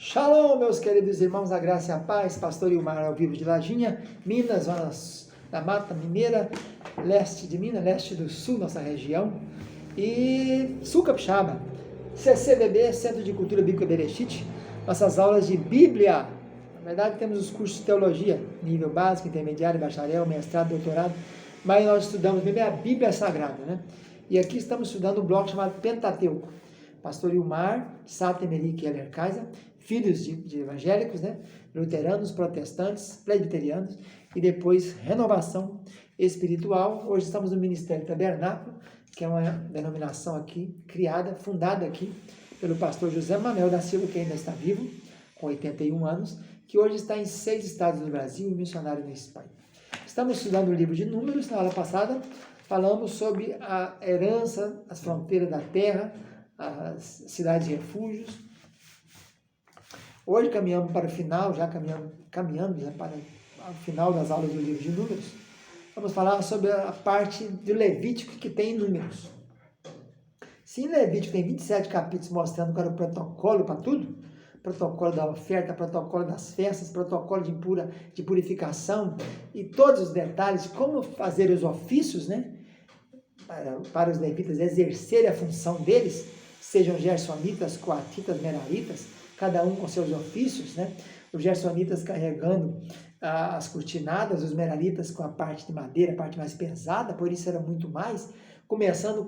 Shalom, meus queridos irmãos, a graça e a paz. Pastor Ilmar ao vivo de Lajinha, Minas, zonas da Mata Mineira, leste de Minas, leste do sul, nossa região, e sul capixaba, CCBB, Centro de Cultura Bíblica Bereshit, nossas aulas de Bíblia. Na verdade, temos os cursos de teologia, nível básico, intermediário, bacharel, mestrado, doutorado, mas nós estudamos mesmo a Bíblia Sagrada, né? E aqui estamos estudando um bloco chamado Pentateuco. Pastor Ilmar, Sata Emerick e Heller Kaiser, filhos de evangélicos, né? Luteranos, protestantes, presbiterianos, e depois renovação espiritual. Hoje estamos no Ministério Tabernáculo, que é uma denominação aqui, criada, fundada aqui pelo pastor José Manuel da Silva, que ainda está vivo, com 81 anos, que hoje está em 6 estados do Brasil e missionário na Espanha. Estamos estudando o livro de Números. Na aula passada falamos sobre a herança, as fronteiras da terra, as cidades de refúgios. Hoje caminhamos para o final, já caminhando já para o final das aulas do livro de Números. Vamos falar sobre a parte do Levítico que tem Números. Se em Levítico tem 27 capítulos mostrando qual era o protocolo para tudo, protocolo da oferta, protocolo das festas, protocolo de purificação e todos os detalhes, como fazer os ofícios, né? Para os levitas exercerem a função deles, sejam gersonitas, coatitas, meraritas, cada um com seus ofícios, né? Os gersonitas carregando as cortinadas, os meraritas com a parte de madeira, a parte mais pesada, por isso era muito mais, começando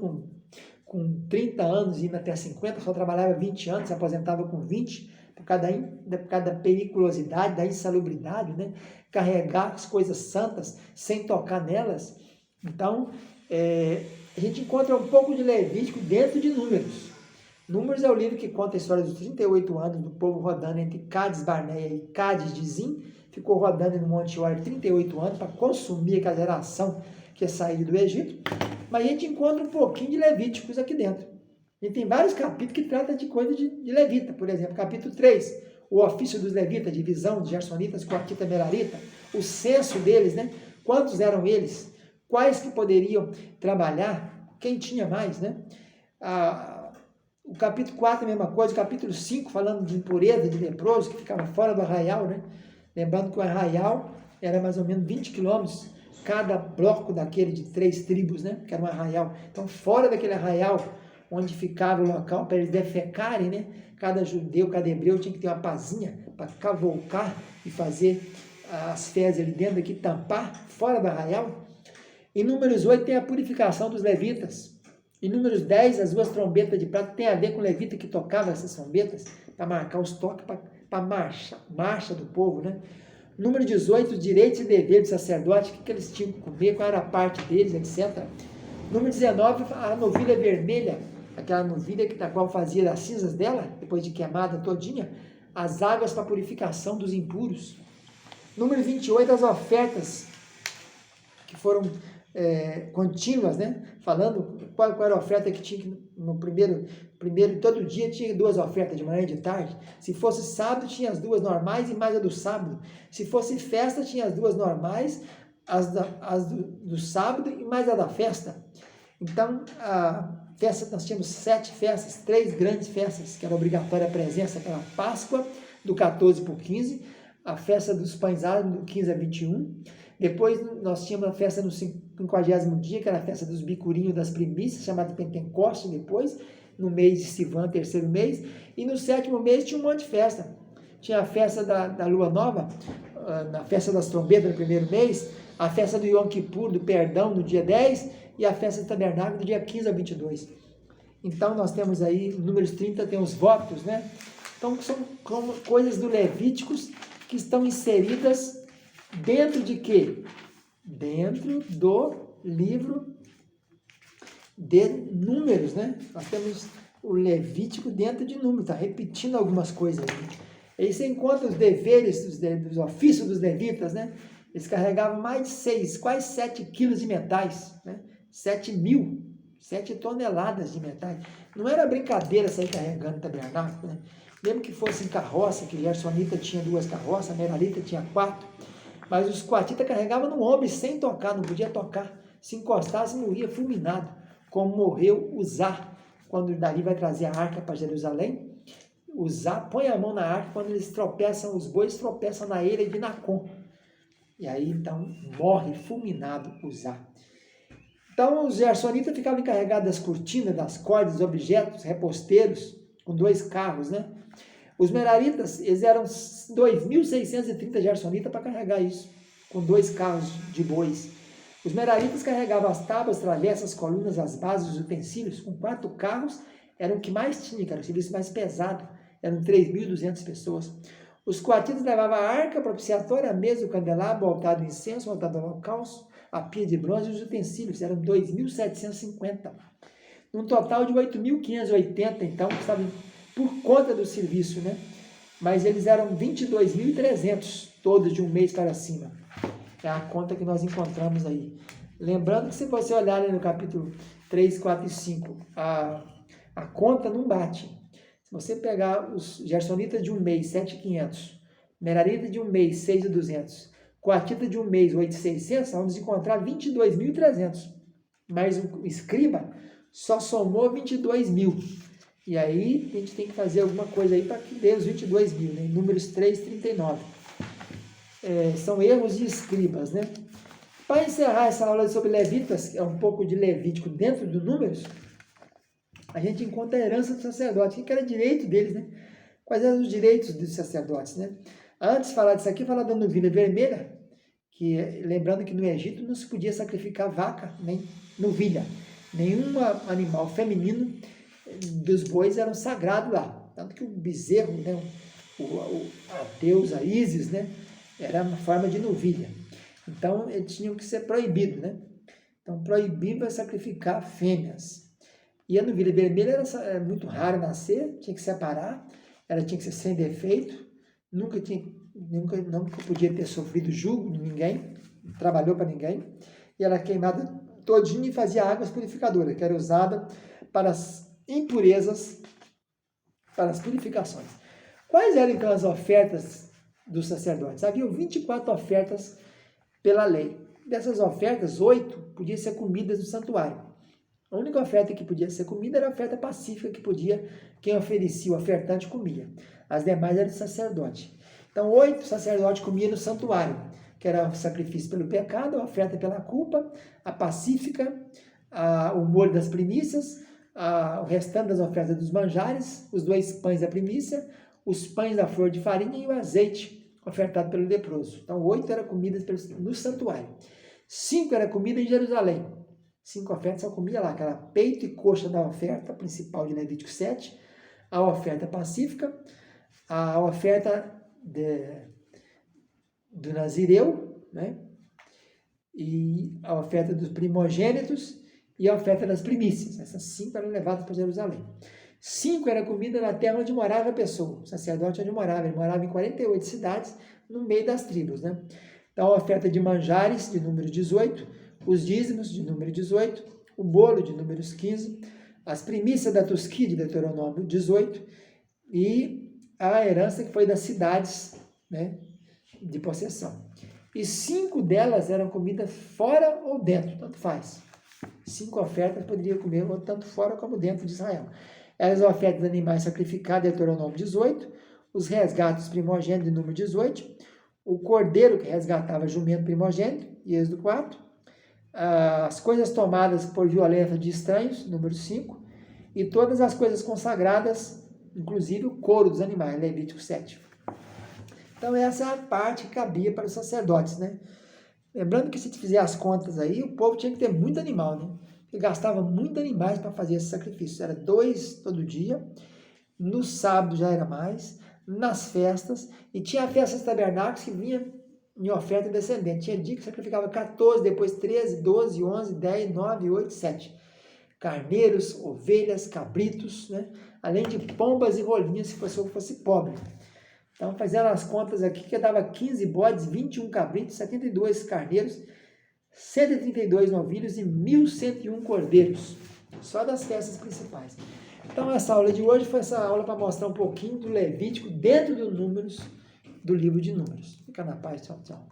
com 30 anos e indo até 50, só trabalhava 20 anos, se aposentava com 20, por cada periculosidade, da insalubridade, né? Carregar as coisas santas sem tocar nelas. Então, a gente encontra um pouco de Levítico dentro de Números. Números é o livro que conta a história dos 38 anos do povo rodando entre Cádiz Barneia e Cádiz de Zim. Ficou rodando no Monte Hor 38 anos para consumir aquela geração que é saída do Egito. Mas a gente encontra um pouquinho de Levíticos aqui dentro. E tem vários capítulos que tratam de coisa de levita. Por exemplo, capítulo 3, o ofício dos levitas, divisão de gersonitas, coatita, merarita, o censo deles, né? Quantos eram eles? Quais que poderiam trabalhar? Quem tinha mais, né? O capítulo 4 a mesma coisa, o capítulo 5 falando de impureza, de leproso, que ficava fora do arraial, né? Lembrando que o arraial era mais ou menos 20 quilômetros, cada bloco daquele de 3 tribos, né? Que era um arraial. Então, fora daquele arraial, onde ficava o local para eles defecarem, né? Cada judeu, cada hebreu tinha que ter uma pazinha para cavalcar e fazer as fezes ali dentro, aqui tampar, fora do arraial. Em Números 8 tem a purificação dos levitas. Em Números 10, as 2 trombetas de prata tem a ver com o levita que tocava essas trombetas, para marcar os toques, para a marcha do povo, né? Número 18, os direitos e deveres do sacerdote, o que eles tinham que comer, qual era a parte deles, etc. Número 19, a novilha vermelha, aquela novilha da qual fazia as cinzas dela, depois de queimada todinha, as águas para purificação dos impuros. Número 28, as ofertas que foram contínuas, né? Falando qual era a oferta que tinha no primeiro, todo dia tinha 2 ofertas, de manhã e de tarde. Se fosse sábado, tinha as 2 normais e mais a do sábado. Se fosse festa, tinha as 2 normais, as do sábado e mais a da festa. Então, a festa, nós tínhamos 7 festas, 3 grandes festas, que era obrigatória a presença pela Páscoa, do 14 para o 15, a festa dos pães ázimos, do 15 a 21. Depois nós tínhamos a festa no 50º dia, que era a festa dos bicurinhos das primícias, chamada Pentecoste depois, no mês de Sivan, 3º mês, e no 7º mês tinha um monte de festa. Tinha a festa da Lua Nova, na festa das trombetas no 1º mês, a festa do Yom Kippur, do perdão, no dia 10, e a festa do tabernáculo do dia 15 a 22. Então nós temos aí, Números 30, tem os votos, né? Então são coisas do Levíticos que estão inseridas dentro de quê? Dentro do livro de Números, né? Nós temos o Levítico dentro de Números, está repetindo algumas coisas aqui. Aí você encontra os deveres dos ofícios dos levitas, né? Eles carregavam mais de quase 7 quilos de metais, né? 7 toneladas de metais. Não era brincadeira sair carregando tabernáculo, né? Mesmo que fosse em carroça, que gersonita tinha 2 carroças, a merarita tinha 4, mas os coatitas carregavam no ombro sem tocar, não podia tocar. Se encostasse, morria fulminado, como morreu Uzá, quando dali vai trazer a arca para Jerusalém. Uzá põe a mão na arca, quando eles tropeçam, os bois tropeçam na eira de Nacon. E aí, então, morre fulminado Uzá. Então, os gersonitas ficavam encarregados das cortinas, das cordas, dos objetos, reposteiros, com 2 carros, né? Os meraritas, eles eram 2.630 gersonitas para carregar isso, com 2 carros de bois. Os meraritas carregavam as tábuas, travessas, colunas, as bases, os utensílios, com 4 carros, era o que mais tinha, que era o serviço mais pesado, eram 3.200 pessoas. Os coatitas levavam a arca propiciatória, a mesa, o candelabro, o altar do incenso, o altar do holocausto, a pia de bronze e os utensílios, eram 2.750. Um total de 8.580, então, que estavam por conta do serviço, né? Mas eles eram 22.300, todos de um mês para cima. É a conta que nós encontramos aí. Lembrando que se você olhar ali no capítulo 3, 4 e 5, a conta não bate. Se você pegar os gersonitas de um mês, 7.500, merarita de um mês, 6.200, coatita de um mês, 8.600, vamos encontrar 22.300. Mas o escriba só somou 22.000. E aí a gente tem que fazer alguma coisa aí para que dê os 22.000, né? Números 3:39. São erros de escribas, né? Para encerrar essa aula sobre levitas, que é um pouco de Levítico dentro do Números, a gente encontra a herança dos sacerdotes, o que era direito deles, né? Quais eram os direitos dos sacerdotes, né? Antes de falar disso aqui, falar da novilha vermelha, que lembrando que no Egito não se podia sacrificar vaca, nem novilha, nenhum animal feminino dos bois eram sagrados lá. Tanto que o bezerro, né, a deusa Ísis, né, era uma forma de novilha. Então, eles tinham que ser proibidos, né? Então, proibido sacrificar fêmeas. E a novilha vermelha era muito raro nascer, tinha que separar, ela tinha que ser sem defeito, nunca podia ter sofrido julgo de ninguém, não trabalhou para ninguém, e ela queimada todinha e fazia águas purificadoras, que era usada para as impurezas, para as purificações. Quais eram então as ofertas dos sacerdotes? Havia 24 ofertas pela lei. Dessas ofertas, 8 podiam ser comidas no santuário. A única oferta que podia ser comida era a oferta pacífica, quem oferecia, o ofertante comia. As demais eram do sacerdote. Então, 8 sacerdotes comiam no santuário, que era o sacrifício pelo pecado, a oferta pela culpa, a pacífica, o molho das primícias, o restante das ofertas dos manjares, os 2 pães da primícia, os pães da flor de farinha e o azeite ofertado pelo leproso. Então, 8 eram comidas no santuário. 5 era comida em Jerusalém. 5 ofertas só comia lá, que era peito e coxa da oferta principal de Levítico 7, a oferta pacífica, a oferta do Nazireu, né? E a oferta dos primogênitos e a oferta das primícias. Essas 5 eram levadas para Jerusalém. 5 era comida na terra onde morava a pessoa, o sacerdote onde morava. Ele morava em 48 cidades, no meio das tribos, né? Então, a oferta de manjares, de número 18, os dízimos, de número 18, o bolo, de números 15, as primícias da tosquia, de Deuteronômio 18, e a herança que foi das cidades, né, de possessão. E 5 delas eram comidas fora ou dentro, tanto faz. 5 ofertas poderiam comer tanto fora como dentro de Israel. As ofertas de animais sacrificados, Deuteronômio 18, os resgates primogênitos, de número 18, o cordeiro que resgatava jumento primogênito, e Êxodo 4, as coisas tomadas por violência de estranhos, número 5, e todas as coisas consagradas, inclusive o couro dos animais, Levítico 7. Então, essa é a parte que cabia para os sacerdotes, né? Lembrando que se fizer as contas aí, o povo tinha que ter muito animal, né? Porque gastava muito animais para fazer esse sacrifício. Era 2 todo dia, no sábado já era mais, nas festas, e tinha a festa dos tabernáculos que vinha em oferta descendente. Tinha dia que sacrificava 14, depois 13, 12, 11, 10, 9, 8, 7. Carneiros, ovelhas, cabritos, né? Além de pombas e rolinhas, se fosse pobre. Então, fazendo as contas aqui, que dava 15 bodes, 21 cabritos, 72 carneiros, 132 novilhos e 1.101 cordeiros. Só das festas principais. Então, essa aula de hoje foi essa aula para mostrar um pouquinho do Levítico dentro do Números, do livro de Números. Fica na paz, tchau, tchau.